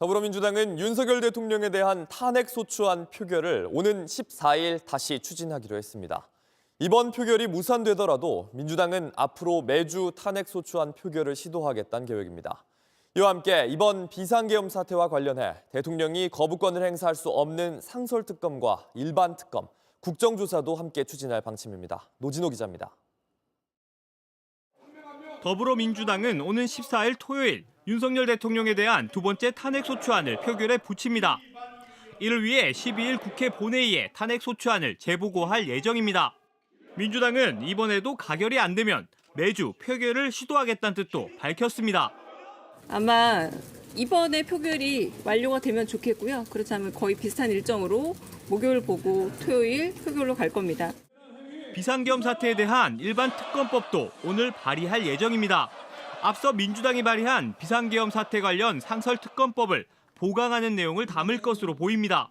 더불어민주당은 윤석열 대통령에 대한 탄핵소추안 표결을 오는 14일 다시 추진하기로 했습니다. 이번 표결이 무산되더라도 민주당은 앞으로 매주 탄핵소추안 표결을 시도하겠다는 계획입니다. 이와 함께 이번 비상계엄 사태와 관련해 대통령이 거부권을 행사할 수 없는 상설특검과 일반특검, 국정조사도 함께 추진할 방침입니다. 노진호 기자입니다. 더불어민주당은 오는 14일 토요일 윤석열 대통령에 대한 두 번째 탄핵소추안을 표결에 붙입니다. 이를 위해 12일 국회 본회의에 탄핵소추안을 재보고할 예정입니다. 민주당은 이번에도 가결이 안 되면 매주 표결을 시도하겠다는 뜻도 밝혔습니다. 아마 이번에 표결이 완료가 되면 좋겠고요. 그렇지 않으면 거의 비슷한 일정으로 목요일 보고 토요일 표결로 갈 겁니다. 비상계엄 사태에 대한 일반 특검법도 오늘 발의할 예정입니다. 앞서 민주당이 발의한 비상계엄 사태 관련 상설특검법을 보강하는 내용을 담을 것으로 보입니다.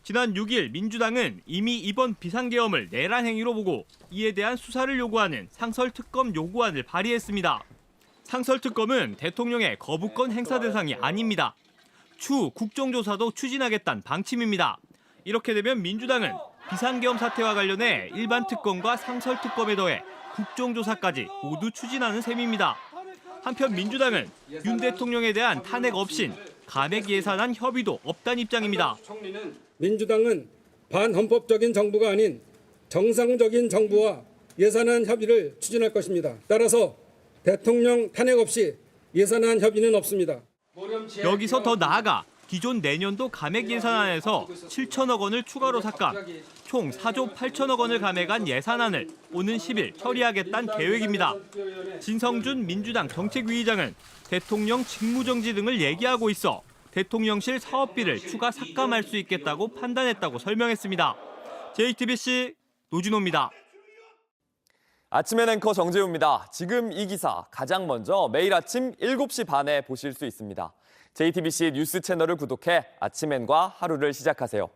지난 6일 민주당은 이미 이번 비상계엄을 내란 행위로 보고 이에 대한 수사를 요구하는 상설특검 요구안을 발의했습니다. 상설특검은 대통령의 거부권 행사 대상이 아닙니다. 추후 국정조사도 추진하겠다는 방침입니다. 이렇게 되면 민주당은 비상계엄 사태와 관련해 일반 특검과 상설 특검에 더해 국정조사까지 모두 추진하는 셈입니다. 한편 민주당은 윤 대통령에 대한 탄핵 없인 감액 예산안 협의도 없다는 입장입니다. 민주당은 반헌법적인 정부가 아닌 정상적인 정부와 예산안 협의를 추진할 것입니다. 따라서 대통령 탄핵 없이 예산안 협의는 없습니다. 여기서 더 나아가 기존 내년도 감액 예산안에서 7천억 원을 추가로 삭감, 총 4조 8천억 원을 감액한 예산안을 오는 10일 처리하겠다는 계획입니다. 진성준 민주당 정책위의장은 대통령 직무정지 등을 얘기하고 있어 대통령실 사업비를 추가 삭감할 수 있겠다고 판단했다고 설명했습니다. JTBC 노진호입니다. 아침엔 앵커 정재우입니다. 지금 이 기사 가장 먼저 매일 아침 7시 반에 보실 수 있습니다. JTBC 뉴스 채널을 구독해 아침엔과 하루를 시작하세요.